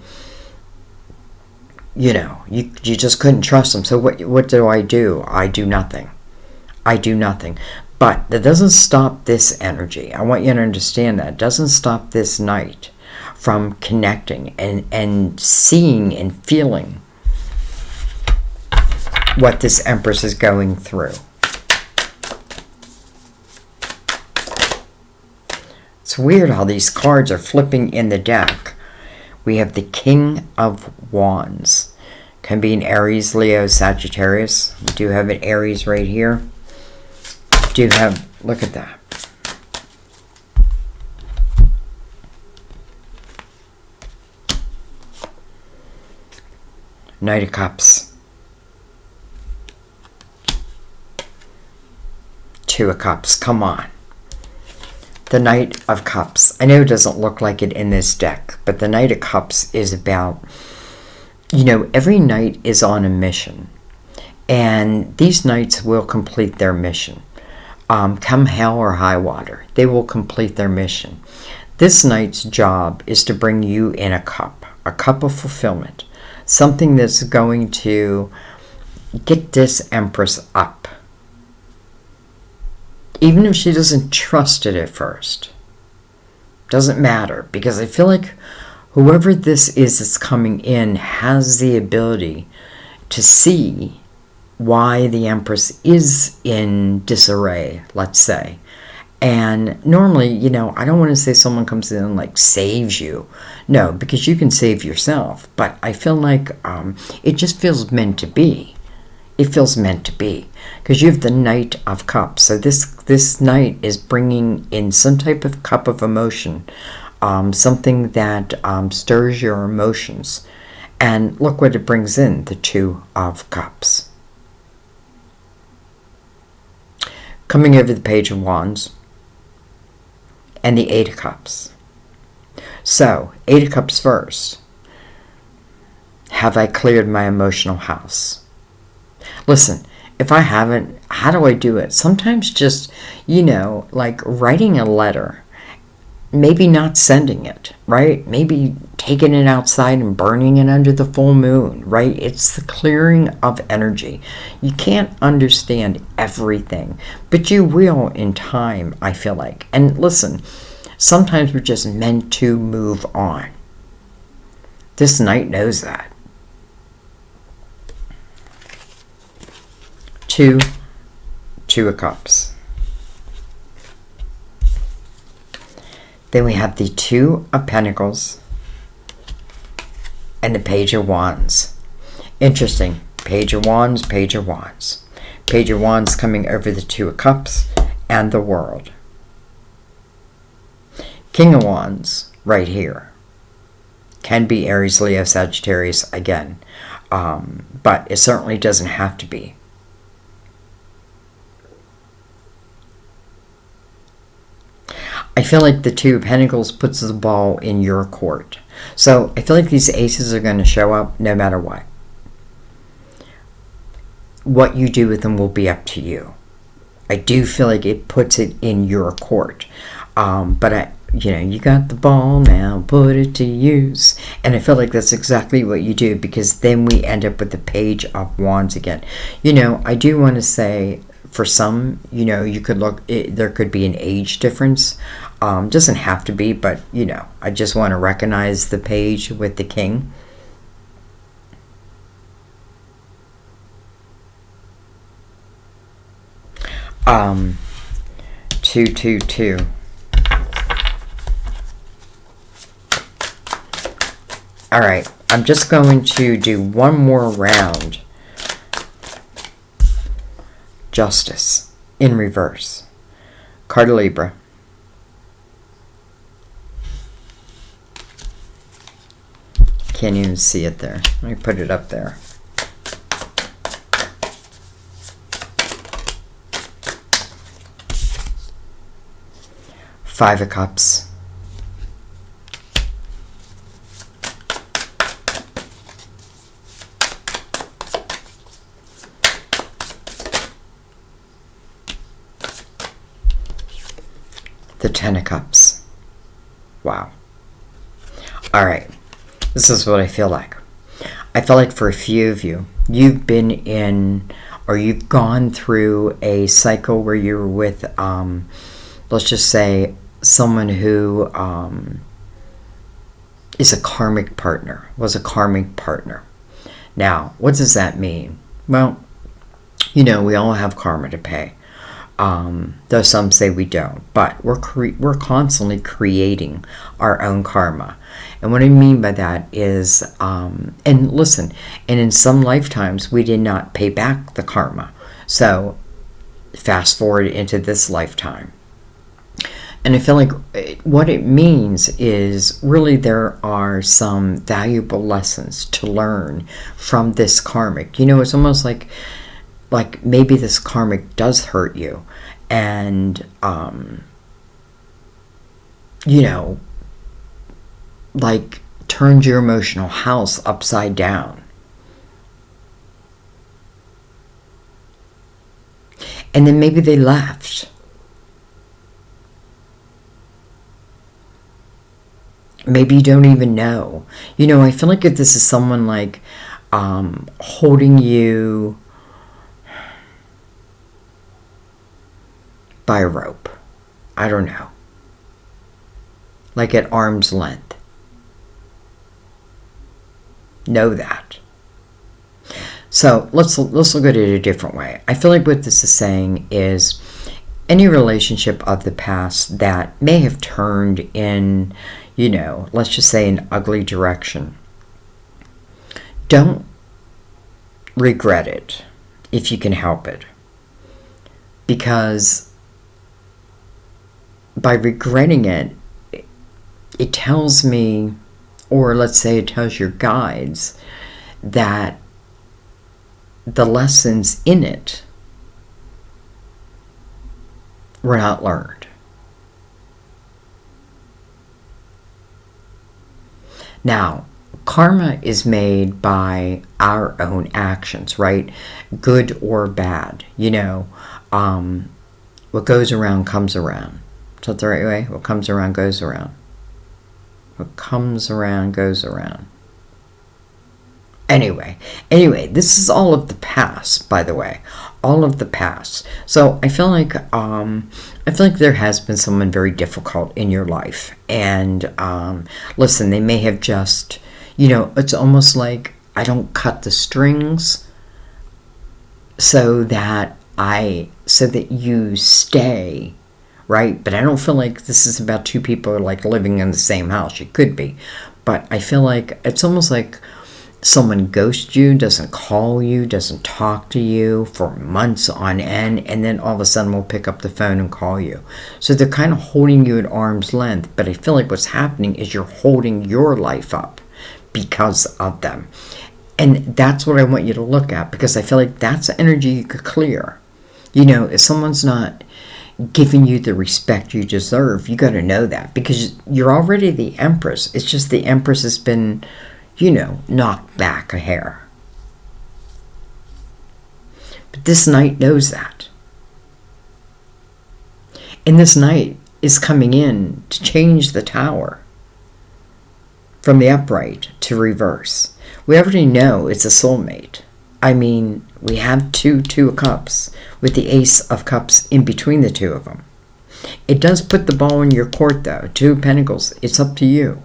S1: you know, you just couldn't trust them. So what do? I do nothing. I do nothing. But that doesn't stop this energy. I want you to understand that. It doesn't stop this knight from connecting and seeing and feeling what this Empress is going through. It's weird how these cards are flipping in the deck. We have the King of Wands. Can be an Aries, Leo, Sagittarius. We do have an Aries right here. Do have, look at that. Knight of Cups. Two of Cups, come on. The Knight of Cups. I know it doesn't look like it in this deck, but the Knight of Cups is about, you know, every knight is on a mission. And these knights will complete their mission. Come hell or high water, they will complete their mission. This knight's job is to bring you in a cup of fulfillment, something that's going to get this Empress up. Even if she doesn't trust it at first, doesn't matter, because I feel like whoever this is that's coming in has the ability to see why the Empress is in disarray, let's say. And normally, you know, I don't want to say someone comes in and like saves you. No, because you can save yourself. But I feel like it just feels meant to be. It feels meant to be. Because you have the Knight of Cups. So this knight is bringing in some type of cup of emotion. Something that stirs your emotions. And look what it brings in, the Two of Cups. Coming over the Page of Wands and the Eight of Cups. So, Eight of Cups first. Have I cleared my emotional house? Listen, if I haven't, how do I do it? Sometimes just, you know, like writing a letter. Maybe not sending it, right? Maybe taking it outside and burning it under the full moon, right? It's the clearing of energy. You can't understand everything, but you will in time, I feel like. And listen, sometimes we're just meant to move on. This knight knows that. Two of Cups. Then we have the Two of Pentacles and the Page of Wands. Interesting. Page of Wands, Page of Wands. Page of Wands coming over the Two of Cups and the World. King of Wands right here. Can be Aries, Leo, Sagittarius again. But it certainly doesn't have to be. I feel like the Two of Pentacles puts the ball in your court. So I feel like these aces are going to show up no matter what. What you do with them will be up to you. I do feel like it puts it in your court. But you know, you got the ball now, put it to use. And I feel like that's exactly what you do, because then we end up with the Page of Wands again. You know, I do want to say, for some, you know, you could look, there could be an age difference. Doesn't have to be, but, you know, I just want to recognize the Page with the King. Two. All right, I'm just going to do one more round. Justice in reverse. Card of Libra. Can't even see it there. Let me put it up there. Five of Cups. The Ten of Cups. Wow. All right. This is what I feel like. I feel like for a few of you, you've been in, or you've gone through a cycle where you were with, let's just say, someone who is a karmic partner, was a karmic partner. Now, what does that mean? Well, you know, we all have karma to pay. Though some say we don't, but we're constantly creating our own karma. And what I mean by that is, and listen, and in some lifetimes we did not pay back the karma. So fast forward into this lifetime. And I feel like what it means is really there are some valuable lessons to learn from this karmic. You know, it's almost like maybe this karmic does hurt you, and you know, like turned your emotional house upside down. And then maybe they left. Maybe you don't even know. You know, I feel like if this is someone like holding you by a rope, I don't know, like at arm's length, know that. So let's look at it a different way. I feel like what this is saying is any relationship of the past that may have turned in, you know, let's just say an ugly direction, don't regret it if you can help it. Because by regretting it, it tells me, or let's say it tells your guides, that the lessons in it were not learned. Now, karma is made by our own actions, right? Good or bad. You know, what goes around comes around. Is that the right way? What comes around goes around. What comes around goes around. Anyway, this is all of the past, by the way. All of the past. So I feel like there has been someone very difficult in your life. And listen, they may have just, you know, it's almost like I don't cut the strings so that you stay, right? But I don't feel like this is about two people like living in the same house. It could be. But I feel like it's almost like someone ghosts you, doesn't call you, doesn't talk to you for months on end, and then all of a sudden will pick up the phone and call you. So they're kind of holding you at arm's length, but I feel like what's happening is you're holding your life up because of them. And that's what I want you to look at, because I feel like that's energy you could clear. You know, if someone's not giving you the respect you deserve, you got to know that, because you're already the Empress. It's just the Empress has been, you know, knocked back a hair. But this knight knows that. And this knight is coming in to change the tower from the upright to reverse. We already know it's a soulmate. I mean, we have two of cups with the Ace of Cups in between the two of them. It does put the ball in your court, though. Two of Pentacles. It's up to you.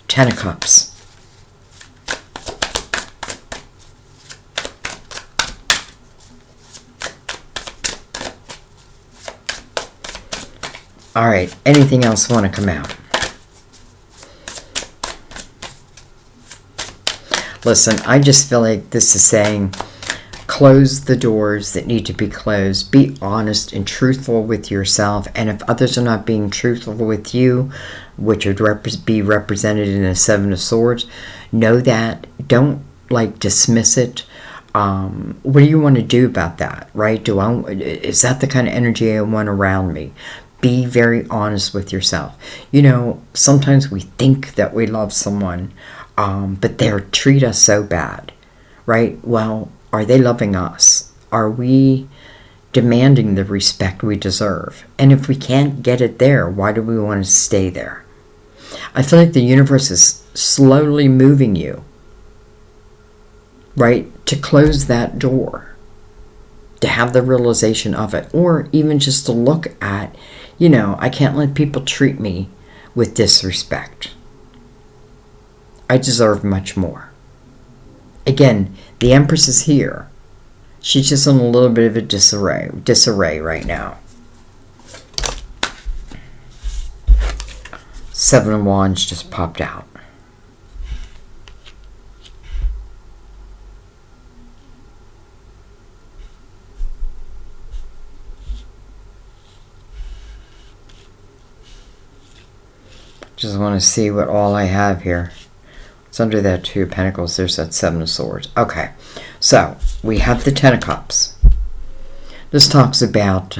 S1: Ten of Cups. All right. Anything else want to come out? Listen, I just feel like this is saying, close the doors that need to be closed. Be honest and truthful with yourself. And if others are not being truthful with you, which would be represented in a Seven of Swords, know that. Don't dismiss it. What do you want to do about that, right? Is that the kind of energy I want around me? Be very honest with yourself. Sometimes we think that we love someone, but they treat us so bad, right? Well, are they loving us? Are we demanding the respect we deserve? And if we can't get it there, why do we want to stay there? I feel like the universe is slowly moving you, right, to close that door, to have the realization of it, or even just to look at, I can't let people treat me with disrespect. I deserve much more. Again, the Empress is here. She's just in a little bit of a disarray right now. Seven of Wands just popped out. Just want to see what all I have here. It's under that Two of Pentacles. There's that Seven of Swords. Okay, so we have the Ten of Cups. This talks about,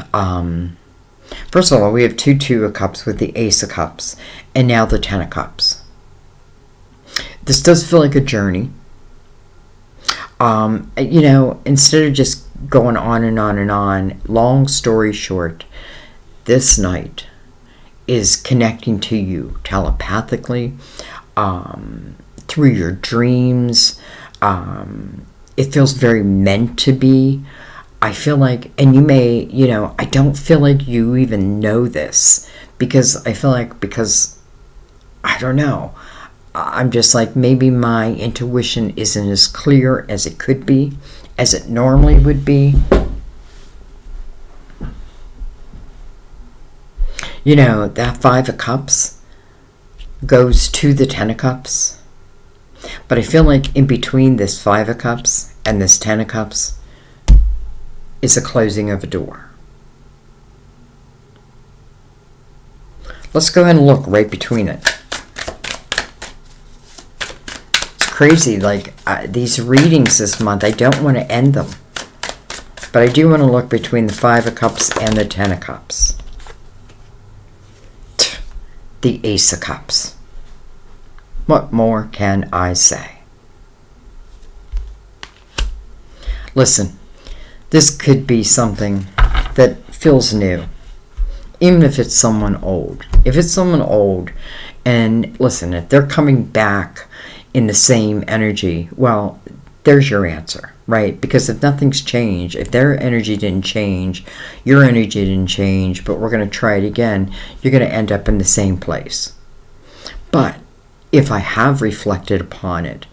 S1: first of all, we have Two of Cups with the Ace of Cups, and now the Ten of Cups. This does feel like a journey. Instead of just going on and on and on, long story short, this night is connecting to you telepathically, through your dreams. It feels very meant to be. I feel like, and you may, I don't feel like you even know this, because I feel like, I don't know, I'm just like, maybe my intuition isn't as clear as it could be, as it normally would be. That Five of Cups goes to the Ten of Cups. But I feel like in between this Five of Cups and this Ten of Cups is a closing of a door. Let's go ahead and look right between it. It's crazy, these readings this month, I don't want to end them. But I do want to look between the Five of Cups and the Ten of Cups. The Ace of Cups. What more can I say? Listen, this could be something that feels new, even if it's someone old. If it's someone old, and listen, if they're coming back in the same energy, well, there's your answer, right? Because if nothing's changed, if their energy didn't change, your energy didn't change, but we're going to try it again, you're going to end up in the same place. But if I have reflected upon it,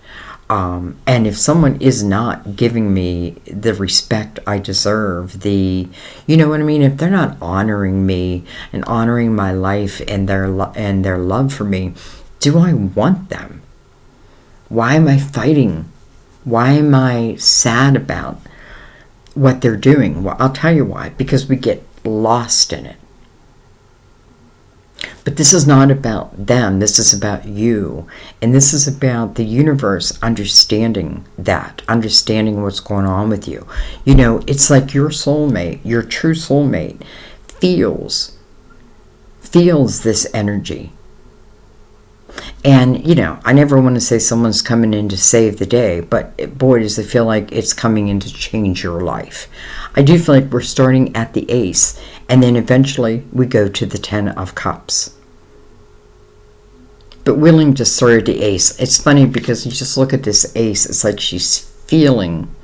S1: and if someone is not giving me the respect I deserve, you know what I mean? If they're not honoring me and honoring my life and their love for me, do I want them? Why am I fighting? Why am I sad about what they're doing? Well, I'll tell you why. Because we get lost in it. But this is not about them. This is about you. And this is about the universe understanding that, understanding what's going on with you. It's like your soulmate, your true soulmate, feels this energy. And, I never want to say someone's coming in to save the day, but boy, does it feel like it's coming in to change your life. I do feel like we're starting at the Ace, and then eventually we go to the Ten of Cups. But willing to serve the Ace. It's funny because you just look at this Ace, it's like she's feeling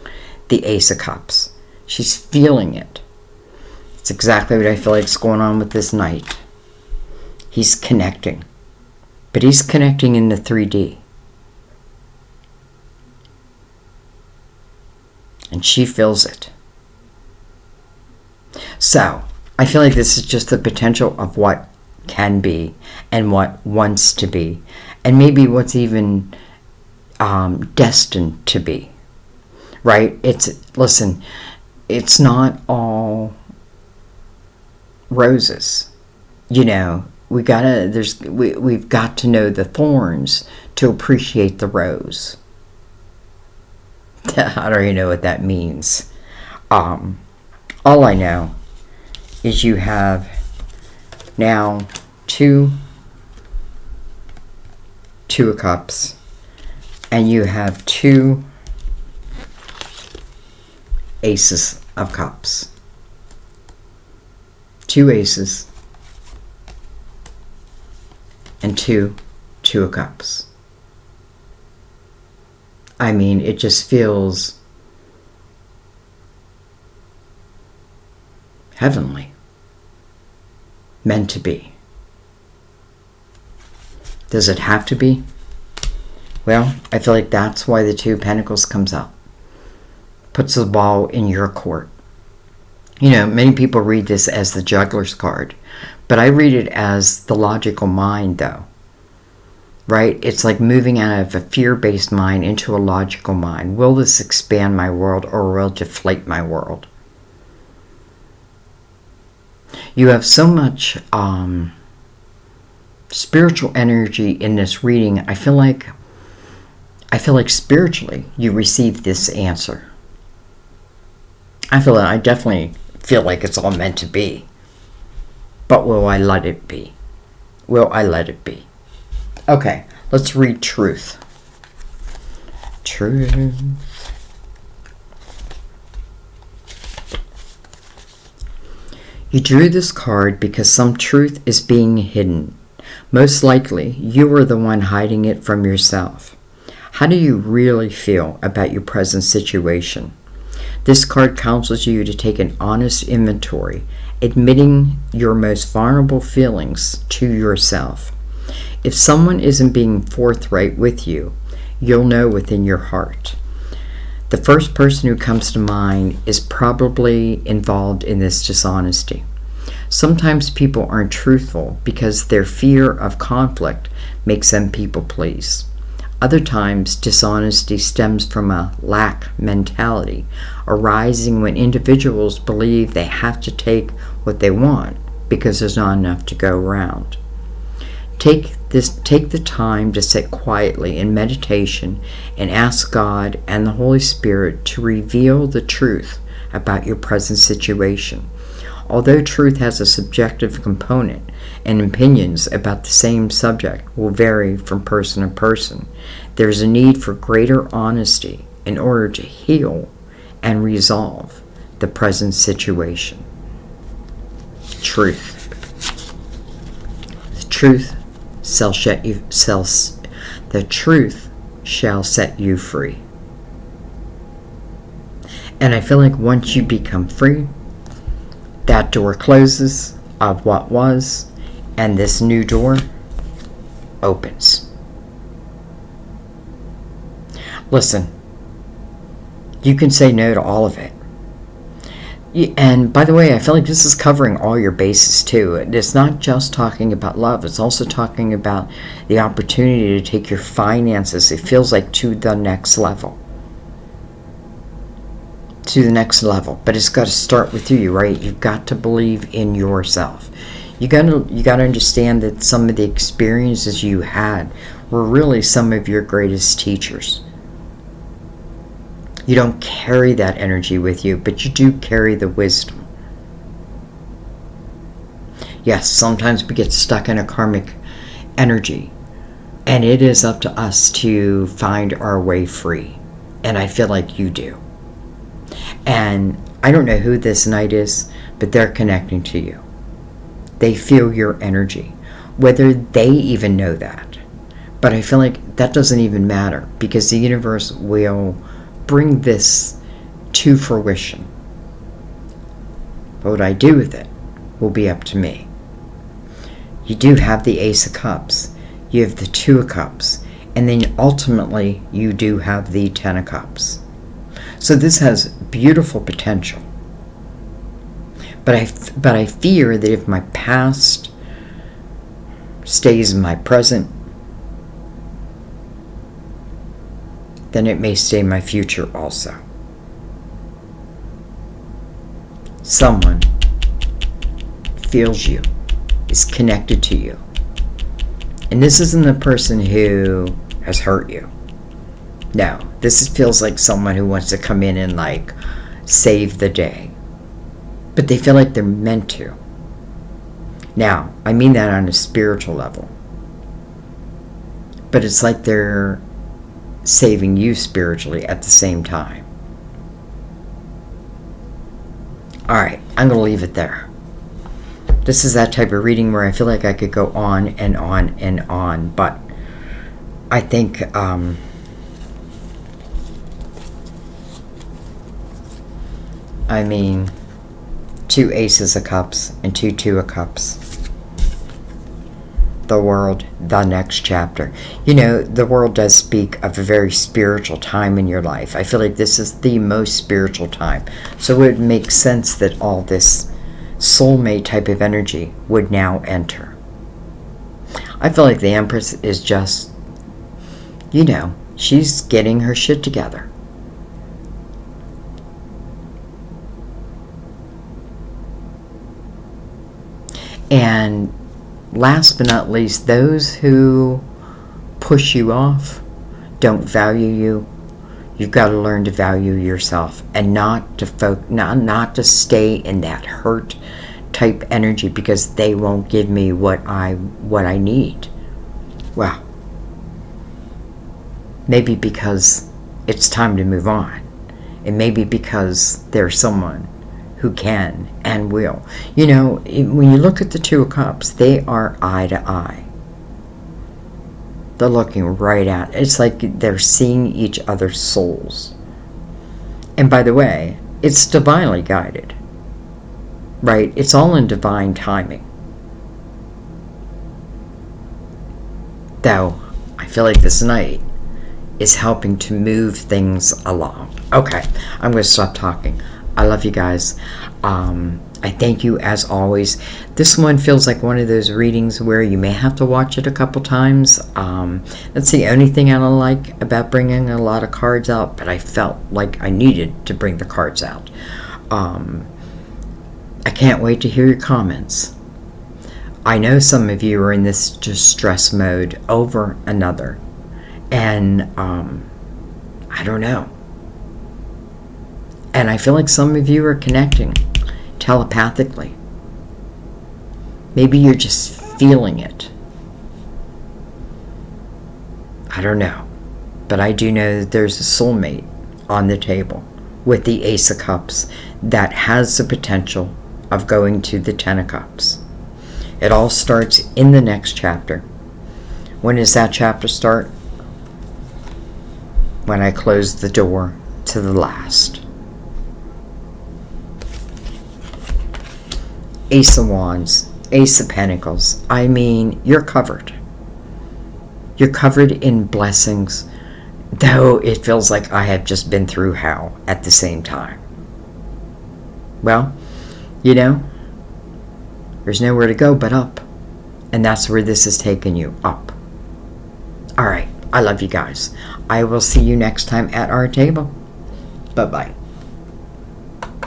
S1: the Ace of Cups. She's feeling it. It's exactly what I feel like is going on with this knight. He's connecting. But he's connecting in the 3D. And she feels it. So, I feel like this is just the potential of what can be and what wants to be, and maybe what's even destined to be, right? Listen, it's not all roses. You know, we've got to know the thorns to appreciate the rose. I don't even know what that means. All I know is you have now two of cups, and you have two aces of cups. Two aces and two of cups. I mean, it just feels heavenly. Meant to be. Does it have to be? Well, I feel like that's why the Two of Pentacles comes up. Puts the ball in your court. You know, many people read this as the Juggler's card, but I read it as the logical mind, though. Right? It's like moving out of a fear-based mind into a logical mind. Will this expand my world, or will it deflate my world? You have so much spiritual energy in this reading. I feel like spiritually you received this answer. I definitely feel like it's all meant to be. But will I let it be? Will I let it be? Okay, let's read truth. Truth. You drew this card because some truth is being hidden. Most likely, you are the one hiding it from yourself. How do you really feel about your present situation? This card counsels you to take an honest inventory, admitting your most vulnerable feelings to yourself. If someone isn't being forthright with you, you'll know within your heart. The first person who comes to mind is probably involved in this dishonesty. Sometimes people aren't truthful because their fear of conflict makes them people please. Other times, dishonesty stems from a lack mentality, arising when individuals believe they have to take what they want because there's not enough to go around. Take the time to sit quietly in meditation and ask God and the Holy Spirit to reveal the truth about your present situation. Although truth has a subjective component and opinions about the same subject will vary from person to person, there is a need for greater honesty in order to heal and resolve the present situation. Truth. The truth shall set you free. And I feel like once you become free, that door closes of what was, and this new door opens. Listen, you can say no to all of it. And by the way, I feel like this is covering all your bases too. It's not just talking about love. It's also talking about the opportunity to take your finances, it feels like, to the next level. To the next level. But it's got to start with you, right? You've got to believe in yourself. You got to understand that some of the experiences you had were really some of your greatest teachers. You don't carry that energy with you, but you do carry the wisdom. Yes, sometimes we get stuck in a karmic energy, and it is up to us to find our way free. And I feel like you do. And I don't know who this knight is, but they're connecting to you. They feel your energy, whether they even know that. But I feel like that doesn't even matter, because the universe will bring this to fruition. But what I do with it will be up to me. You do have the Ace of Cups. You have the Two of Cups. And then ultimately, you do have the Ten of Cups. So this has beautiful potential. But I fear that if my past stays in my present, then it may stay in my future also. Someone feels you, is connected to you. And this isn't the person who has hurt you. No, feels like someone who wants to come in and like save the day. But they feel like they're meant to. Now, I mean that on a spiritual level. But it's like they're saving you spiritually at the same time. Alright, I'm going to leave it there. This is that type of reading where I feel like I could go on and on and on. But I think two Aces of Cups and two Two of Cups. The World, the next chapter. You know, the World does speak of a very spiritual time in your life. I feel like this is the most spiritual time. So it would make sense that all this soulmate type of energy would now enter. I feel like the Empress is just, you know, she's getting her shit together. And last but not least, those who push you off, don't value you, you've got to learn to value yourself and not to stay in that hurt type energy because they won't give me what I need. Well, maybe because it's time to move on. And maybe because there's someone who can and will. You know, when you look at the Two of Cups, they are eye to eye. They're looking right at. It's like they're seeing each other's souls. And by the way, it's divinely guided. Right? It's all in divine timing. Though, I feel like this night is helping to move things along. Okay, I'm going to stop talking. I love you guys. I thank you as always. This one feels like one of those readings where you may have to watch it a couple times. That's the only thing I don't like about bringing a lot of cards out, but I felt like I needed to bring the cards out. I can't wait to hear your comments. I know some of you are in this distress mode over another, and I don't know. And I feel like some of you are connecting telepathically. Maybe you're just feeling it. I don't know. But I do know that there's a soulmate on the table with the Ace of Cups that has the potential of going to the Ten of Cups. It all starts in the next chapter. When does that chapter start? When I close the door to the last. Ace of Wands, Ace of Pentacles. I mean, you're covered. You're covered in blessings, though it feels like I have just been through hell at the same time. Well, you know, there's nowhere to go but up. And that's where this has taken you, up. All right, I love you guys. I will see you next time at our table. Bye-bye.